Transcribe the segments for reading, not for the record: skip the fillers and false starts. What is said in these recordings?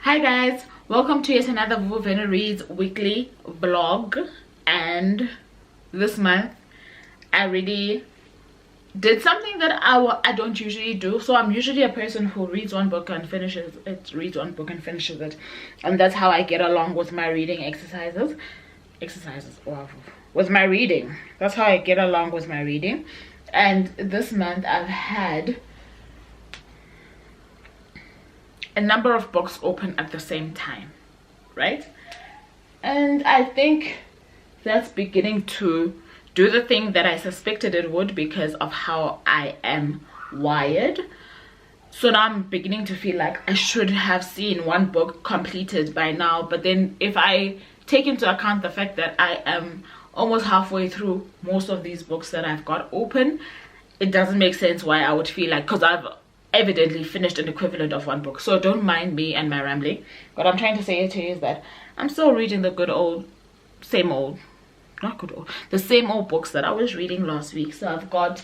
Hi guys, welcome to yet another Vuvu Vena Reads weekly vlog. And this month I really did something that I don't usually do. So I'm usually a person who reads one book and finishes it, and that's how I get along with my reading exercises. Wow. With my reading, that's how I get along with my reading. And this month I've had a number of books open at the same time, right? And I think that's beginning to do the thing that I suspected it would because of how I am wired. So now I'm beginning to feel like I should have seen one book completed by now. But then if I take into account the fact that I am almost halfway through most of these books that I've got open, it doesn't make sense why I would feel like, because I've evidently finished an equivalent of one book. So don't mind me and my rambling. What I'm trying to say to you is that I'm still reading the same old books that I was reading last week. So I've got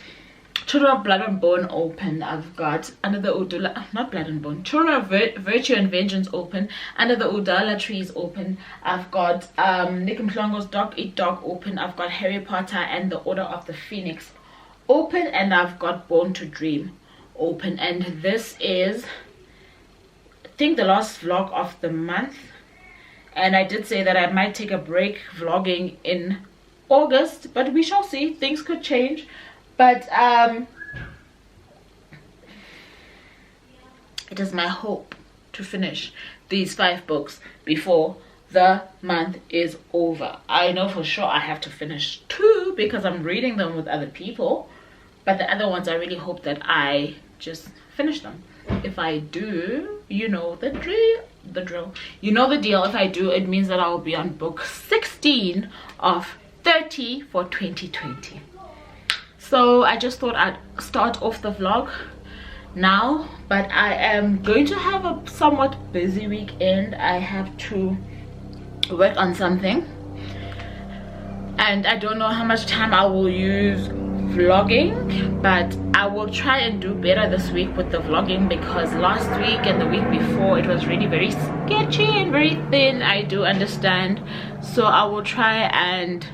Children of Blood and Bone open. I've got Under the Udala, not Blood and Bone, Children of Virtue and Vengeance open. Under the Udala Trees open. I've got Nick Mhlongo's Dog Eat Dog open. I've got Harry Potter and the Order of the Phoenix open, and I've got Born to Dream open. And this is, I think, the last vlog of the month. And I did say that I might take a break vlogging in August, but we shall see. Things could change. But it is my hope to finish these 5 books before the month is over. I know for sure I have to finish 2 because I'm reading them with other people, but the other ones I really hope that I just finish them. If I do, you know the drill. You know the deal. If I do, it means that I will be on book 16 of 30 for 2020. So I just thought I'd start off the vlog now, but I am going to have a somewhat busy weekend. I have to work on something, and I don't know how much time I will use vlogging, but I will try and do better this week with the vlogging, because last week and the week before it was really very sketchy and very thin. I do understand, so I will try and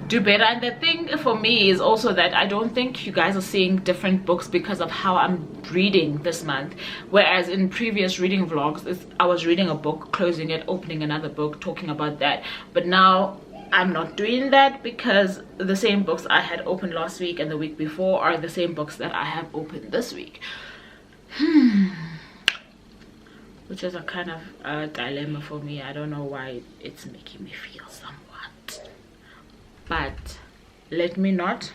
do better. And the thing for me is also that I don't think you guys are seeing different books because of how I'm reading this month, whereas in previous reading vlogs I was reading a book, closing it, opening another book, talking about that. But now I'm not doing that because the same books I had opened last week and the week before are the same books that I have opened this week. Which is a kind of a dilemma for me. I don't know why it's making me feel somewhat, but let me not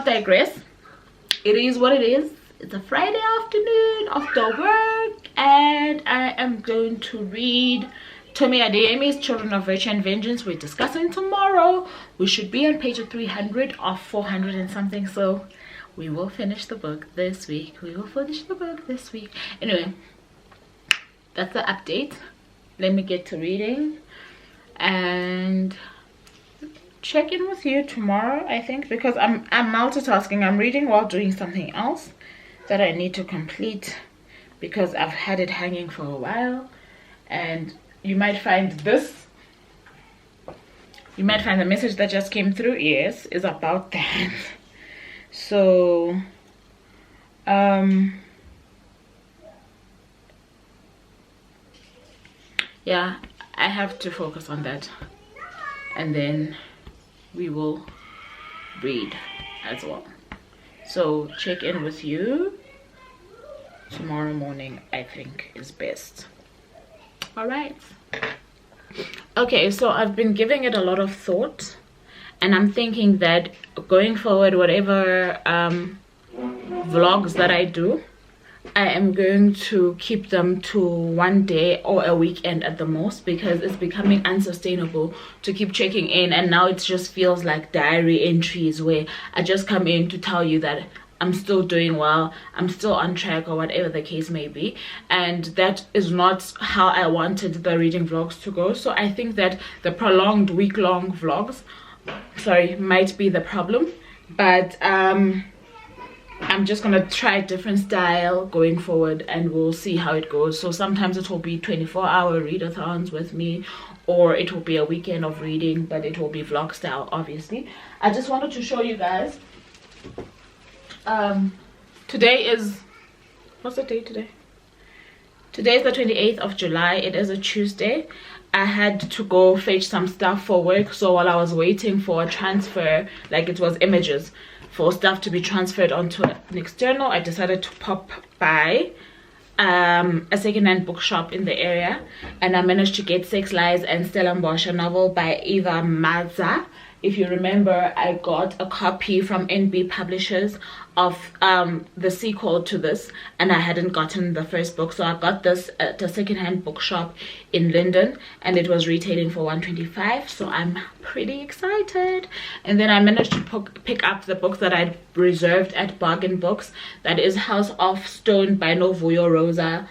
digress. It is what it is. It's a Friday afternoon after work, and I am going to read Tomi Adeyemi's Children of Virtue and Vengeance. We're discussing tomorrow. We should be on page 300 of 400 and something, so we will finish the book this week. Anyway, that's the update. Let me get to reading and check in with you tomorrow, I think, because I'm multitasking. I'm reading while doing something else that I need to complete because I've had it hanging for a while. And you might find the message that just came through, yes, is about that. So yeah, I have to focus on that, and then we will read as well. So check in with you tomorrow morning, I think, is best. All right. Okay, so I've been giving it a lot of thought, and I'm thinking that going forward, whatever vlogs that I do, I am going to keep them to one day or a weekend at the most, because it's becoming unsustainable to keep checking in. And now it just feels like diary entries where I just come in to tell you that I'm still doing well, I'm still on track, or whatever the case may be. And that is not how I wanted the reading vlogs to go. So I think that the prolonged week-long vlogs might be the problem. But I'm just gonna try a different style going forward, and we'll see how it goes. So sometimes it will be 24-hour readathons with me, or it will be a weekend of reading, but it will be vlog style, obviously. I just wanted to show you guys. Today is, what's the date today? Today is the 28th of July. It is a Tuesday. I had to go fetch some stuff for work, so while I was waiting for a transfer, like it was images for stuff to be transferred onto an external, I decided to pop by a second-hand bookshop in the area, and I managed to get Sex Lies and Stellenbosch, a novel by Eva Maza. If you remember, I got a copy from NB Publishers of the sequel to this, and I hadn't gotten the first book, so I got this at a second-hand bookshop in Linden, and it was retailing for $125, so I'm pretty excited. And then I managed to pick up the book that I reserved at Bargain Books. That is House of Stone by Novuyo Rosa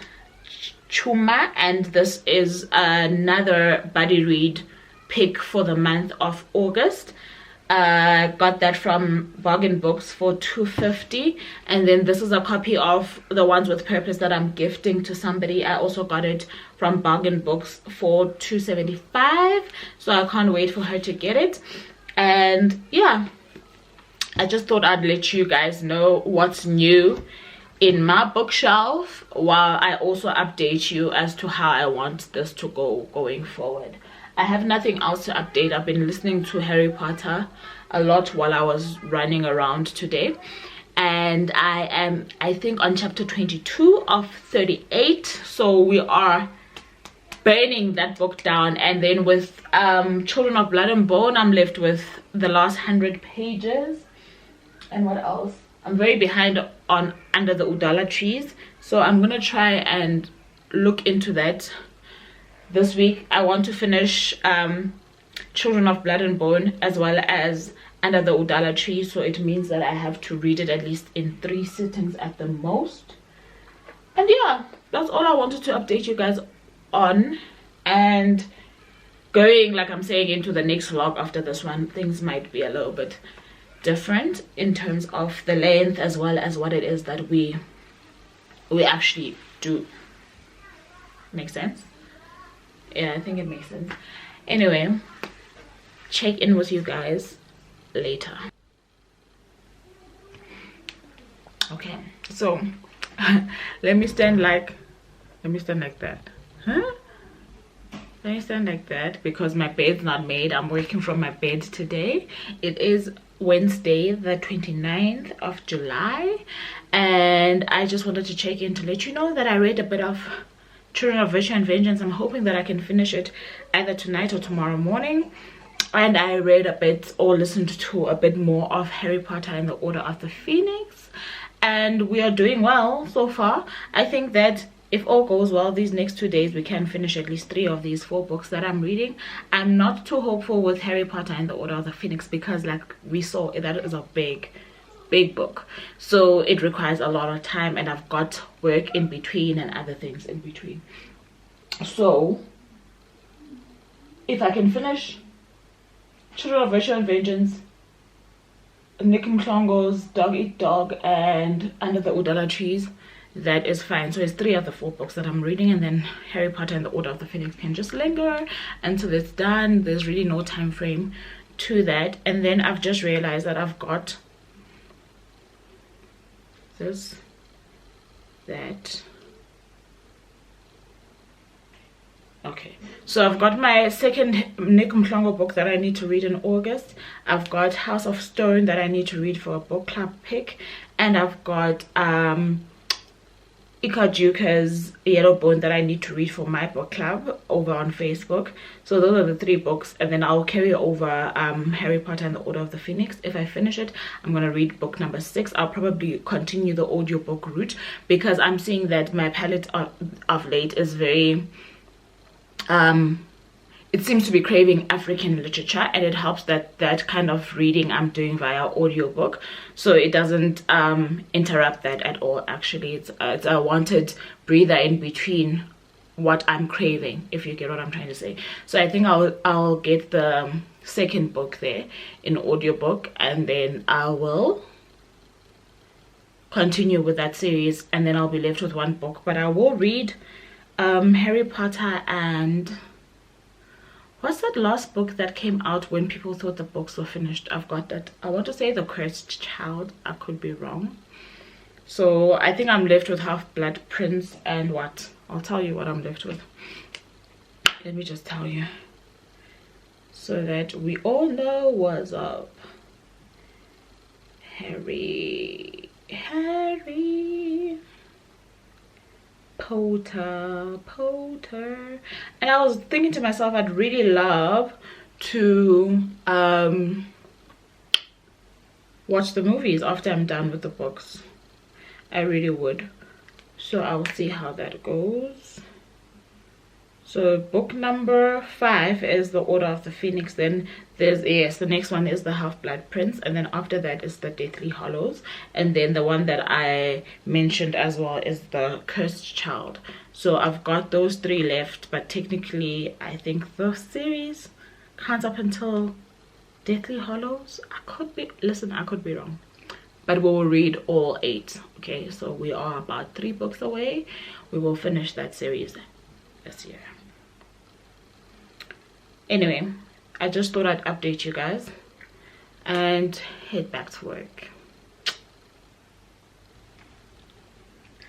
Chuma, and this is another buddy read pick for the month of August. Got that from Bargain Books for $2.50, and then this is a copy of The Ones with Purpose that I'm gifting to somebody. I also got it from Bargain Books for $2.75, so I can't wait for her to get it. And yeah, I just thought I'd let you guys know what's new in my bookshelf, while I also update you as to how I want this to go going forward. I have nothing else to update. I've been listening to Harry Potter a lot while I was running around today, and I am, I think, on chapter 22 of 38, so we are burning that book down. And then with Children of Blood and Bone, I'm left with the last 100 pages. And what else? I'm very behind on Under the Udala Trees, so I'm gonna try and look into that this week. I want to finish Children of Blood and Bone as well as Under the Udala Tree, so it means that I have to read it at least in 3 sittings at the most. And yeah, that's all I wanted to update you guys on. And going, like I'm saying, into the next vlog after this one, things might be a little bit different in terms of the length as well as what it is that we actually do. Make sense? Yeah, I think it makes sense. Anyway, check in with you guys later. Okay, so let me stand like that. Huh? Let me stand like that because my bed's not made. I'm working from my bed today. It is Wednesday the 29th of July, and I just wanted to check in to let you know that I read a bit of Children of Virtue and Vengeance. I'm hoping that I can finish it either tonight or tomorrow morning. And I read a bit or listened to a bit more of Harry Potter and the Order of the Phoenix, and we are doing well so far. I think that if all goes well, these next 2 days we can finish at least 3 of these 4 books that I'm reading. I'm not too hopeful with Harry Potter and the Order of the Phoenix because, like we saw, that is a big book, so it requires a lot of time, and I've got work in between and other things in between. So if I can finish Children of Virtue and Vengeance, Nick Mhlongo's Dog Eat Dog, and Under the Udala Trees, that is fine. So it's 3 of the 4 books that I'm reading, and then Harry Potter and the Order of the Phoenix can just linger until it's done. There's really no time frame to that. And then I've just realized that I've got this, that. Okay, so I've got my second Nick Mhlongo book that I need to read in August. I've got House of Stone that I need to read for a book club pick, and I've got Ikajuka's Yellow Bone that I need to read for my book club over on Facebook. So those are the 3 books, and then I'll carry over Harry Potter and the Order of the Phoenix. If I finish it, I'm gonna read book number 6. I'll probably continue the audiobook route because I'm seeing that my palette of late is very it seems to be craving African literature, and it helps that that kind of reading I'm doing via audiobook, so it doesn't interrupt that at all. Actually, it's a wanted breather in between what I'm craving, if you get what I'm trying to say. So I think I'll get the second book there in audiobook, and then I will continue with that series, and then I'll be left with one book. But I will read Harry Potter and what's that last book that came out when people thought the books were finished? I've got that. I want to say The Cursed Child. I could be wrong. So I think I'm left with Half-Blood Prince and what? I'll tell you what I'm left with. Let me just tell you so that we all know what's up. Harry Potter. And I was thinking to myself, I'd really love to watch the movies after I'm done with the books. I really would. So I'll see how that goes. So book number 5 is The Order of the Phoenix. Then there's, yes, the next one is The Half-Blood Prince, and then after that is The Deathly Hallows, and then the one that I mentioned as well is The Cursed Child. So I've got those 3 left, but technically I think the series counts up until Deathly Hallows. I could be, listen, I could be wrong, but we will read all 8. Okay, so we are about 3 books away. We will finish that series this year. Anyway, I just thought I'd update you guys and head back to work.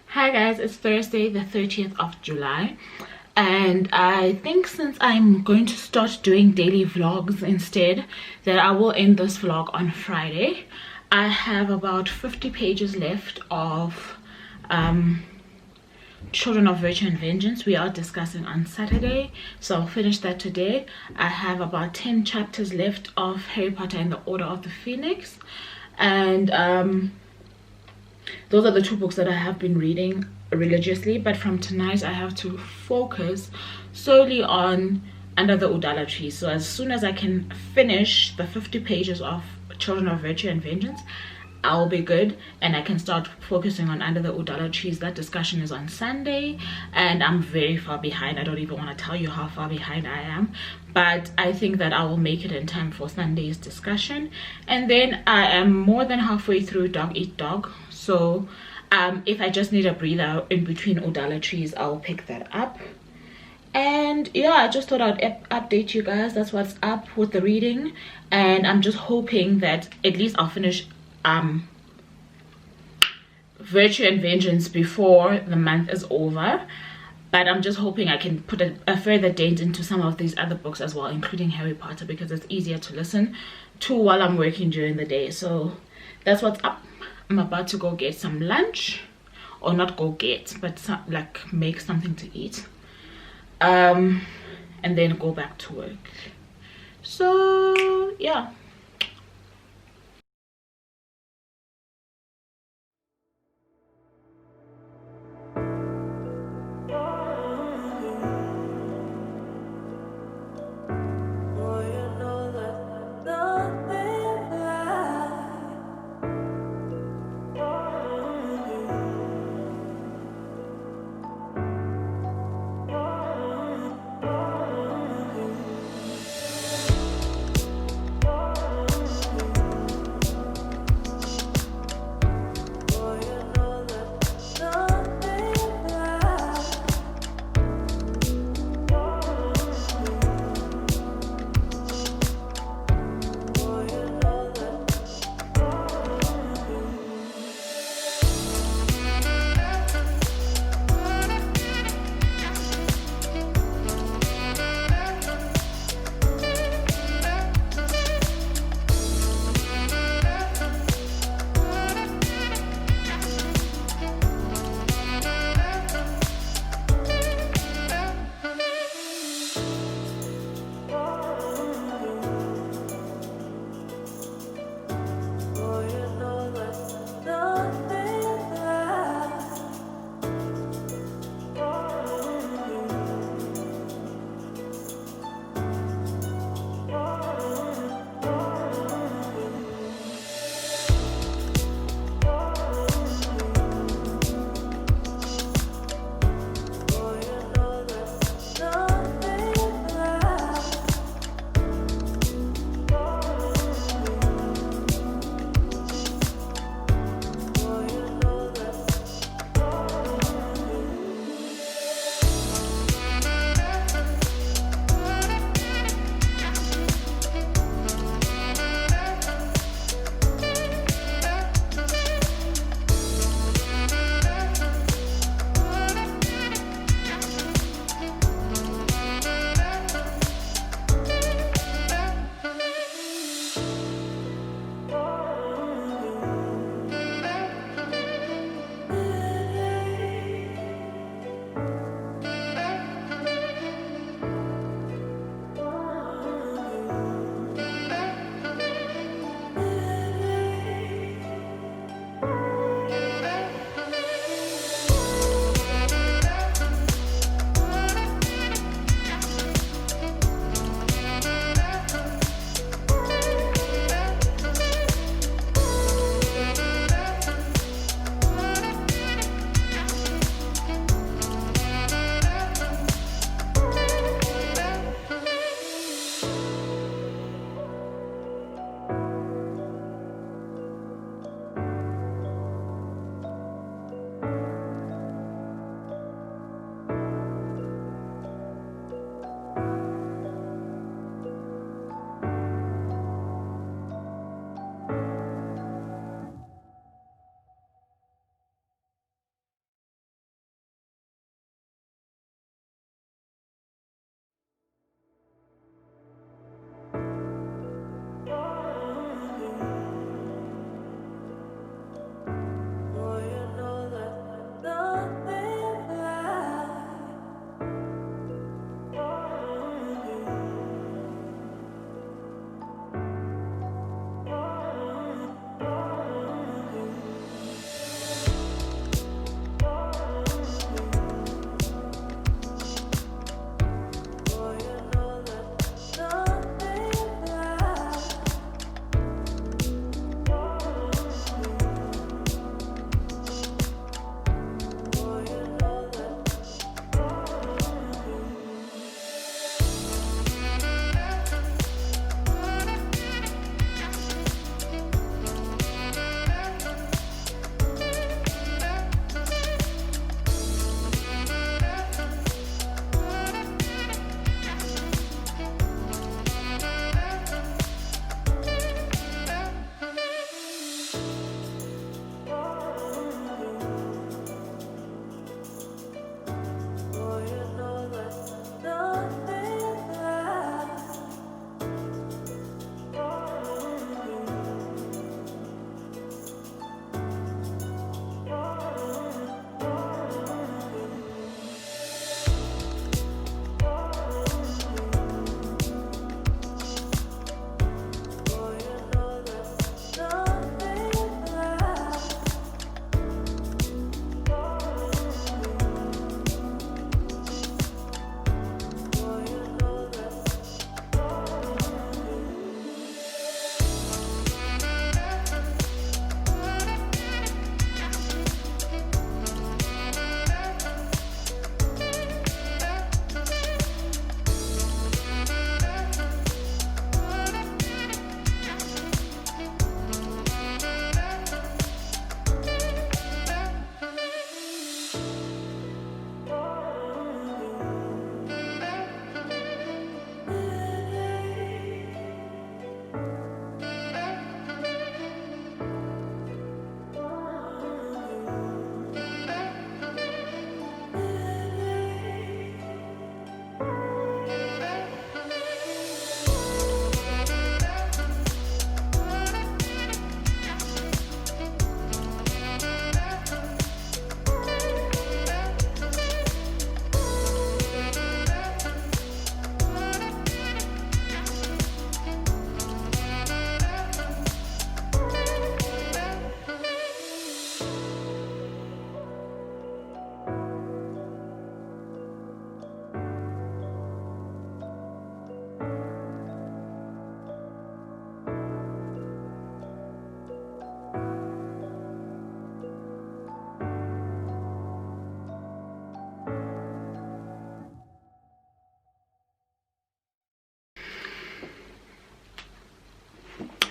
Hi guys, it's Thursday the 30th of July, and I think since I'm going to start doing daily vlogs instead, that I will end this vlog on Friday. I have about 50 pages left of Children of Virtue and Vengeance. We are discussing on Saturday, so I'll finish that today. I have about 10 chapters left of Harry Potter and the Order of the Phoenix, and those are the 2 books that I have been reading religiously. But from tonight I have to focus solely on Under the Udala Tree. So as soon as I can finish the 50 pages of Children of Virtue and Vengeance, I'll be good, and I can start focusing on Under the Udala Trees. That discussion is on Sunday, and I'm very far behind. I don't even want to tell you how far behind I am, but I think that I will make it in time for Sunday's discussion. And then I am more than halfway through Dog Eat Dog, so if I just need a breather in between Udala Trees, I'll pick that up. And yeah, I just thought I'd update you guys. That's what's up with the reading, and I'm just hoping that at least I'll finish Virtue and Vengeance before the month is over. But I'm just hoping I can put a further dent into some of these other books as well, including Harry Potter, because it's easier to listen to while I'm working during the day. So that's what's up. I'm about to go get some lunch, or not go get, but like make something to eat, and then go back to work. So yeah.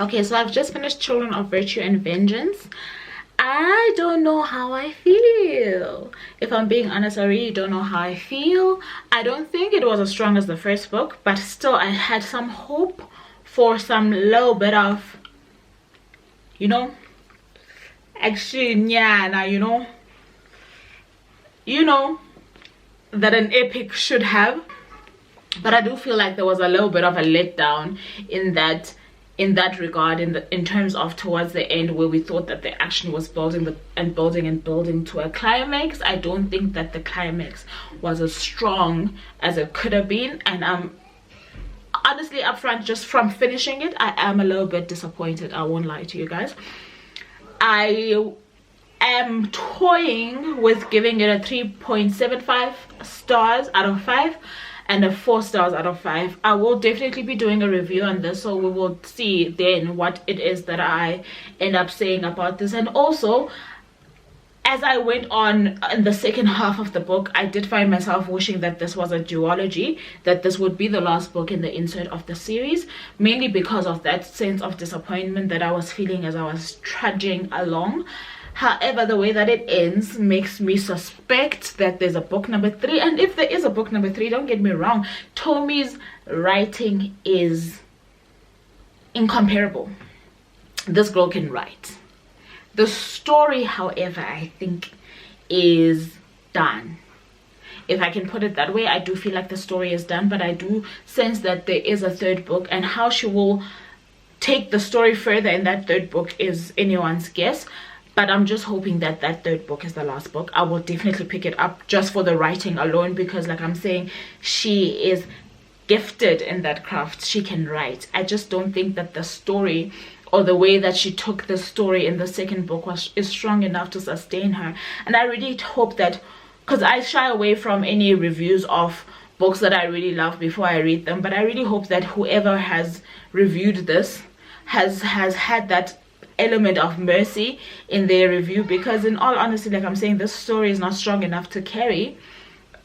Okay, so I've just finished Children of Virtue and Vengeance. I don't know how I feel. If I'm being honest, I really don't know how I feel. I don't think it was as strong as the first book, but still I had some hope for some little bit of, you know, action, yeah, now you know that an epic should have. But I do feel like there was a little bit of a letdown in that regard, in terms of towards the end, where we thought that the action was building to a climax. I don't think that the climax was as strong as it could have been, and honestly, upfront, just from finishing it, I am a little bit disappointed. I won't lie to you guys. I am toying with giving it a 3.75 stars out of 5 and a 4 stars out of 5. I will definitely be doing a review on this, so we will see then what it is that I end up saying about this. And also, as I went on in the second half of the book, I did find myself wishing that this was a duology, that this would be the last book in the insert of the series, mainly because of that sense of disappointment that I was feeling as I was trudging along. However, the way that it ends makes me suspect that there's a book number 3, and if there is a book number 3, don't get me wrong, Tomi's writing is incomparable. This girl can write. The story, however, I think is done. If I can put it that way, I do feel like the story is done, but I do sense that there is a third book, and how she will take the story further in that third book is anyone's guess. But I'm just hoping that that third book is the last book. I will definitely pick it up just for the writing alone, because like I'm saying, she is gifted in that craft. She can write. I just don't think that the story, or the way that she took the story in the second book, is strong enough to sustain her. And I really hope that, because I shy away from any reviews of books that I really love before I read them, but I really hope that whoever has reviewed this has had that element of mercy in their review, because in all honesty, like I'm saying, this story is not strong enough to carry,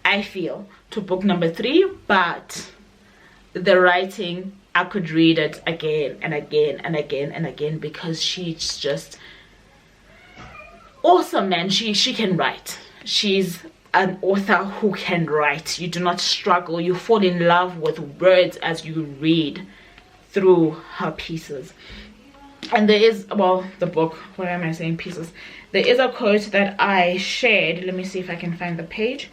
I feel, to book number 3. But the writing, I could read it again and again and again and again, because she's just awesome, man. She can write. She's an author who can write. You do not struggle. You fall in love with words as you read through her pieces. And there is, well, the book, what am I saying, pieces, there is a quote that I shared, let me see if I can find the page,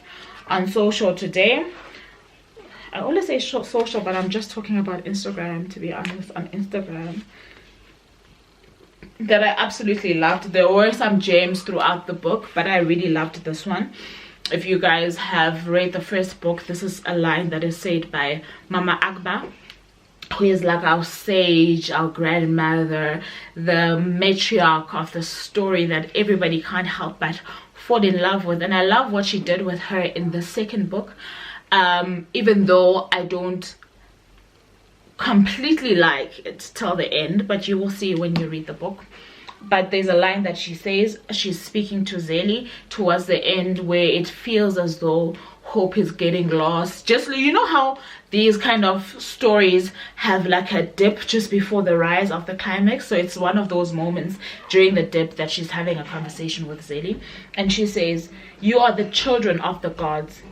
on social today. I always say social, but I'm just talking about Instagram, to be honest, on Instagram, that I absolutely loved. There were some gems throughout the book, but I really loved this one. If you guys have read the first book, this is a line that is said by Mama Akbar, who is like our sage, our grandmother, the matriarch of the story that everybody can't help but fall in love with. And I love what she did with her in the second book, even though I don't completely like it till the end, but you will see when you read the book. But there's a line that she says, she's speaking to Zeli towards the end, where it feels as though hope is getting lost. Just, you know how these kind of stories have like a dip just before the rise of the climax? So it's one of those moments during the dip that she's having a conversation with Zeli, and she says, "You are the children of the gods.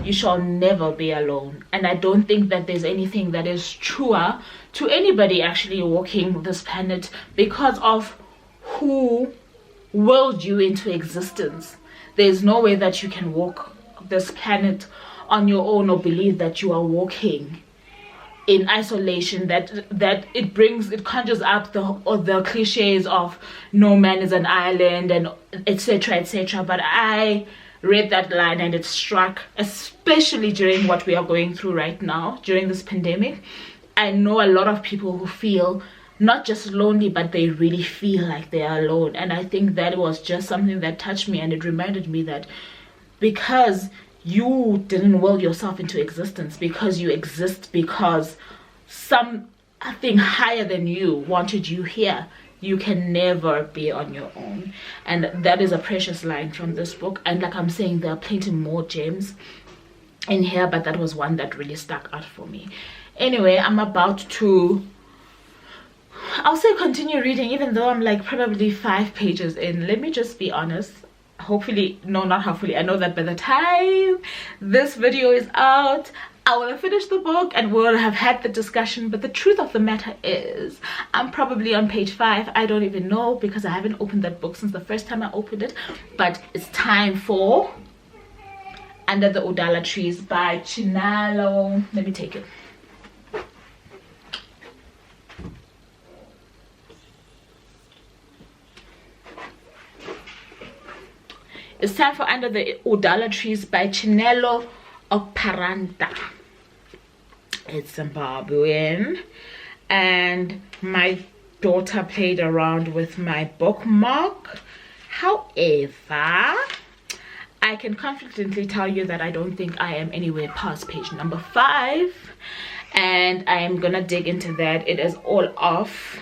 You shall never be alone." And I don't think that there's anything that is truer to anybody actually walking this planet, because of who willed you into existence. There's no way that you can walk this planet on your own, or believe that you are walking in isolation. That it conjures up the cliches of no man is an island, and etc etc. But I read that line and it struck, especially during what we are going through right now, during this pandemic. I know a lot of people who feel not just lonely, but they really feel like they are alone. And I think that was just something that touched me, and it reminded me that because you didn't will yourself into existence, because you exist because something higher than you wanted you here, you can never be on your own. And that is a precious line from this book. And like I'm saying, there are plenty more gems in here, but that was one that really stuck out for me. Anyway, I'm about to I'll say continue reading, even though I'm like probably 5 pages in. Let me just be honest. Hopefully, no, not hopefully, I know that by the time this video is out, I will have finished the book and we'll have had the discussion. But the truth of the matter is I'm probably on page 5. I don't even know, because I haven't opened that book since the first time I opened it. But it's time for Under the Udala Trees by Chinalo. Let me take it. It's time for Under the Udala Trees by Chinelo Oparanta. It's Zimbabwean, and my daughter played around with my bookmark. However, I can confidently tell you that I don't think I am anywhere past page number 5, and I am gonna dig into that. It is all off.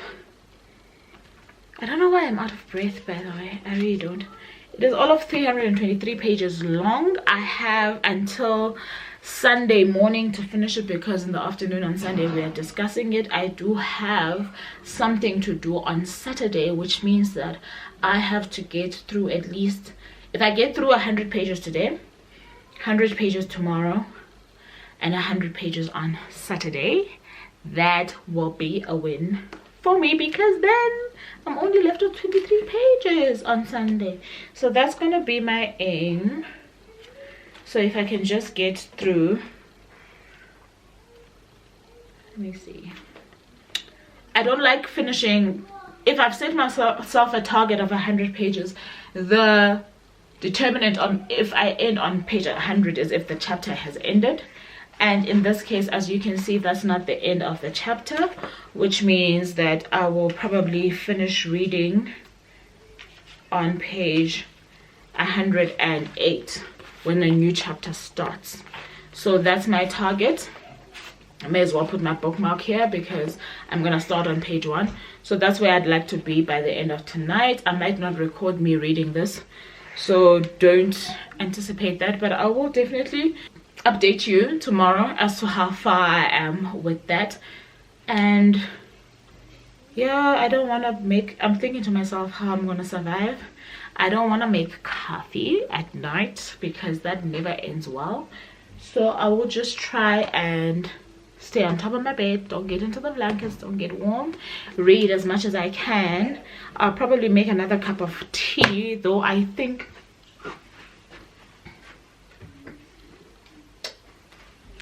I don't know why I'm out of breath, by the way. I really don't. It is all of 323 pages long. I have until Sunday morning to finish it, because in the afternoon on Sunday we are discussing it. I do have something to do on Saturday, which means that I have to get through at least, if I get through 100 pages today, 100 pages tomorrow, and 100 pages on Saturday, that will be a win for me, because then I'm only left with 23 pages on Sunday. So that's gonna be my aim. So if I can just get through, let me see. I don't like finishing. If I've set myself a target of 100 pages, the determinant on if I end on page 100 is if the chapter has ended. And in this case, as you can see, that's not the end of the chapter, which means that I will probably finish reading on page 108 when the new chapter starts. So that's my target. I may as well put my bookmark here, because I'm gonna start on page 1. So that's where I'd like to be by the end of tonight. I might not record me reading this, so don't anticipate that, but I will definitely update you tomorrow as to how far I am with that. And yeah, I don't want to make, I'm thinking to myself how I'm gonna survive. I don't want to make coffee at night, because that never ends well. So I will just try and stay on top of my bed, don't get into the blankets, don't get warm, read as much as I can. I'll probably make another cup of tea, though I think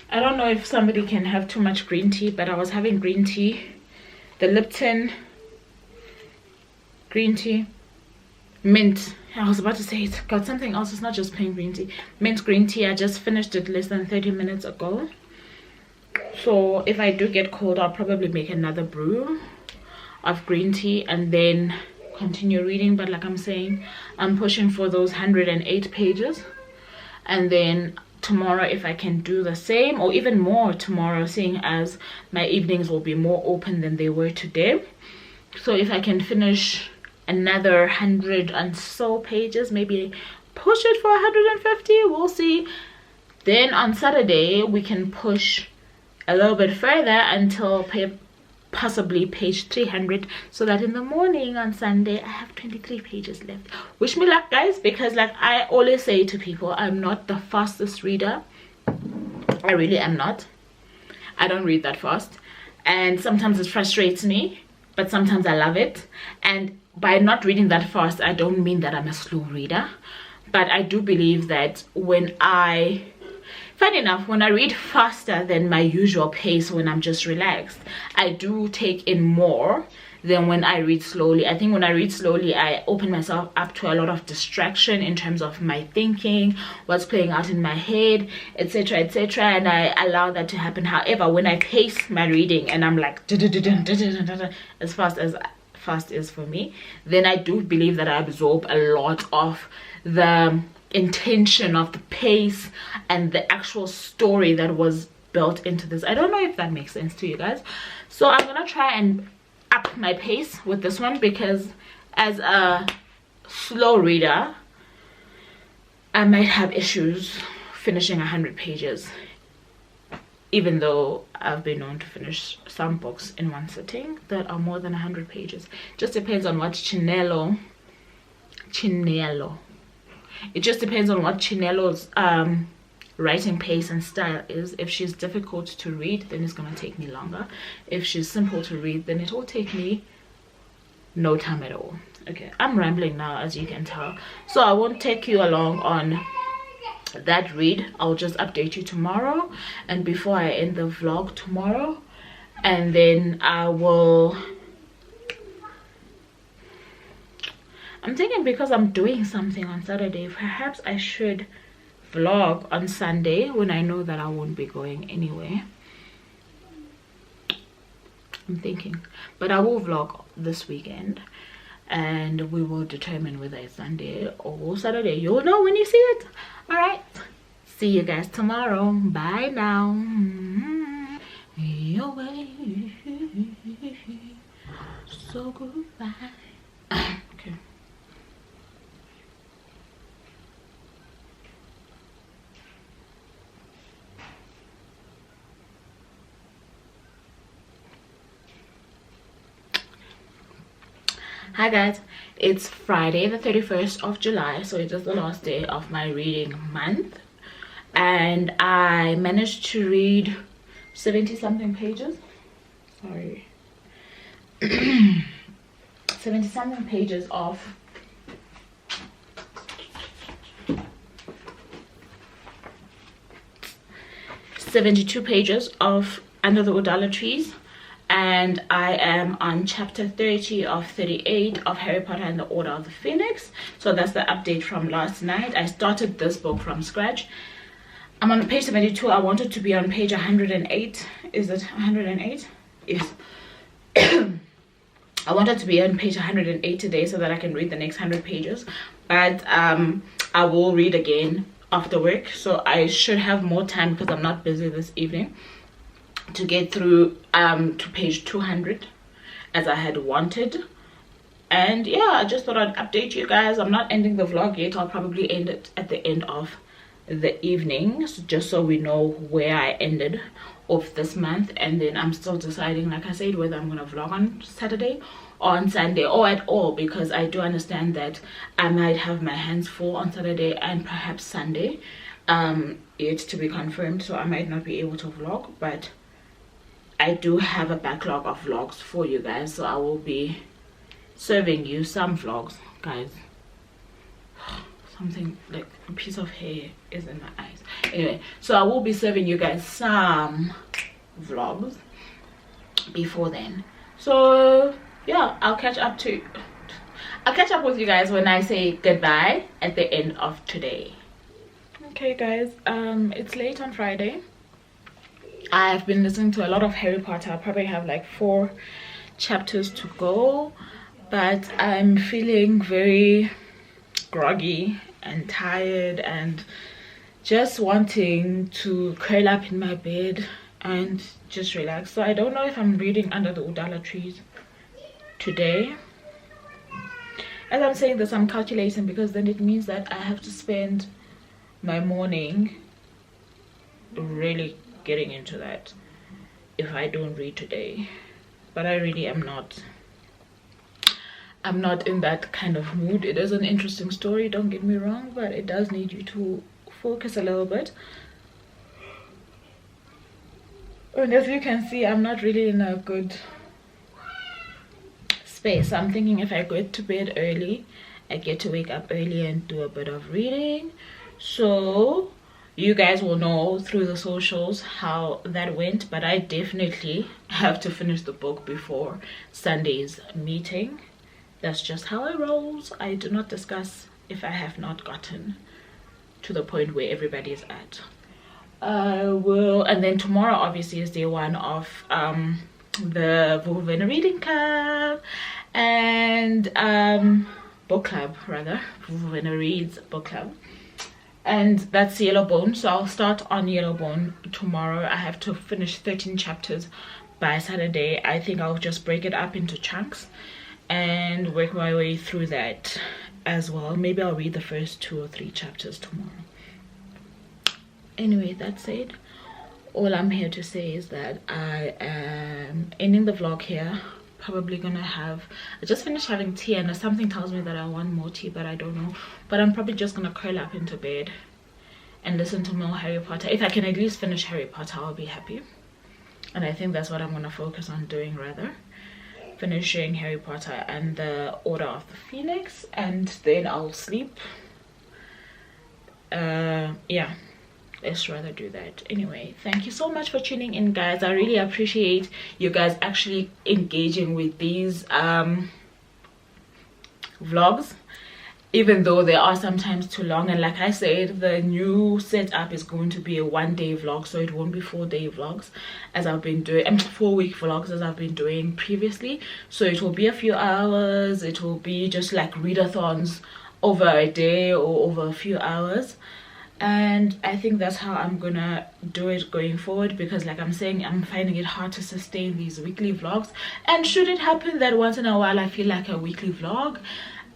I don't know if somebody can have too much green tea, but I was having green tea, the Lipton green tea, mint. I was about to say it's got something else. It's not just plain green tea. Mint green tea. I just finished it less than 30 minutes ago. So if I do get cold, I'll probably make another brew of green tea and then continue reading. But like I'm saying, I'm pushing for those 108 pages, and then tomorrow if I can do the same, or even more tomorrow, seeing as my evenings will be more open than they were today. So if I can finish another 100 and so pages, maybe push it for 150, we'll see. Then on Saturday we can push a little bit further until possibly page 300, so that in the morning on Sunday I have 23 pages left. Wish me luck, guys, because like I always say to people, I'm not the fastest reader. I really am not. I don't read that fast, and sometimes it frustrates me, but sometimes I love it. And by not reading that fast, I don't mean that I'm a slow reader, but I do believe that when funny enough, when I read faster than my usual pace when I'm just relaxed, I do take in more than when I read slowly. I think when I read slowly, I open myself up to a lot of distraction in terms of my thinking, what's playing out in my head, etc, etc, and I allow that to happen. However, when I pace my reading and I'm like as fast is for me, then I do believe that I absorb a lot of the intention of the pace and the actual story that was built into this. I don't know if that makes sense to you guys. So I'm gonna try and up my pace with this one, because as a slow reader I might have issues finishing 100 pages even though I've been known to finish some books in one sitting that are more than 100 pages. Just depends on what Chinelo, it just depends on what Chinelo's writing pace and style is. If she's difficult to read, then it's gonna take me longer. If she's simple to read, then it will take me no time at all. Okay, I'm rambling now, as you can tell, so I won't take you along on that read. I'll just update you tomorrow, and before I end the vlog tomorrow, and then I'm thinking, because I'm doing something on Saturday, perhaps I should vlog on Sunday when I know that I won't be going anywhere. I'm thinking, but I will vlog this weekend, and we will determine whether it's Sunday or Saturday. You'll know when you see it. All right, see you guys tomorrow. Bye now. Your way. So goodbye. Okay. Hi guys, it's Friday the 31st of July, so it is the last day of my reading month, and I managed to read 70 something pages. Sorry. 70 something pages of 72 pages of Under the Udala Trees, and I am on chapter 30 of 38 of Harry Potter and the Order of the Phoenix. So that's the update from last night. I started this book from scratch. I'm on page 72. I wanted to be on page 108. Is it 108? Yes. I wanted to be on page 108 today so that I can read the next 100 pages, but I will read again after work, so I should have more time because I'm not busy this evening to get through to page 200 as I had wanted. And yeah, I just thought I'd update you guys. I'm not ending the vlog yet. I'll probably end it at the end of the evening, so just so we know where I ended off this month. And then I'm still deciding, like I said, whether I'm gonna vlog on Saturday or on Sunday or at all, because I do understand that I might have my hands full on Saturday and perhaps Sunday. It's to be confirmed, so I might not be able to vlog, but I do have a backlog of vlogs for you guys, so I will be serving you some vlogs, guys. Something like a piece of hair is in my eyes. Anyway, so I will be serving you guys some vlogs before then. So yeah, I'll catch up with you guys when I say goodbye at the end of today. Okay guys, it's late on Friday. I've been listening to a lot of Harry Potter. I probably have like 4 chapters to go, but I'm feeling very groggy and tired and just wanting to curl up in my bed and just relax. So I don't know if I'm reading Under the Udala Trees today. As I'm saying this, I'm calculating, because then it means that I have to spend my morning really getting into that if I don't read today. But I really am not. I'm not in that kind of mood. It is an interesting story, don't get me wrong, but it does need you to focus a little bit. And as you can see, I'm not really in a good space. I'm thinking if I go to bed early, I get to wake up early and do a bit of reading. So you guys will know through the socials how that went, but I definitely have to finish the book before Sunday's meeting. That's just how I roll. I do not discuss if I have not gotten to the point where everybody is at. I will, and then tomorrow obviously is day 1 of the Vuvu Vena Reading Club and book club, rather, Vuvu Vena Reads book club. And that's Yellowbone, so I'll start on Yellowbone tomorrow. I have to finish 13 chapters by Saturday. I think I'll just break it up into chunks and work my way through that as well. Maybe I'll read the first 2 or 3 chapters tomorrow. Anyway, that said, all I'm here to say is that I am ending the vlog here. Probably gonna have, I just finished having tea and something tells me that I want more tea, but I don't know. But I'm probably just gonna curl up into bed and listen to more Harry Potter. If I can at least finish Harry Potter, I'll be happy. And I think that's what I'm gonna focus on doing, rather. Finishing Harry Potter and the Order of the Phoenix, and then I'll sleep. Yeah, let's rather do that. Anyway, thank you so much for tuning in, guys. I really appreciate you guys actually engaging with these vlogs, even though they are sometimes too long. And like I said, the new setup is going to be a 1-day vlog, so it won't be 4-day vlogs as I've been doing, 4-week vlogs as I've been doing previously. So it will be a few hours. It will be just like readathons over a day or over a few hours. And I think that's how I'm gonna do it going forward, because like I'm saying, I'm finding it hard to sustain these weekly vlogs. And should it happen that once in a while I feel like a weekly vlog,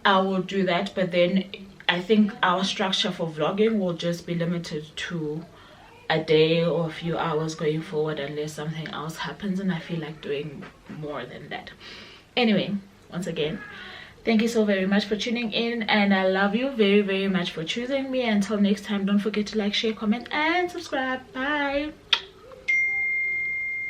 I will do that. But then I think our structure for vlogging will just be limited to a day or a few hours going forward, unless something else happens and I feel like doing more than that. Anyway, once again, thank you so very much for tuning in, and I love you very, very much for choosing me. Until next time, don't forget to like, share, comment, and subscribe. Bye.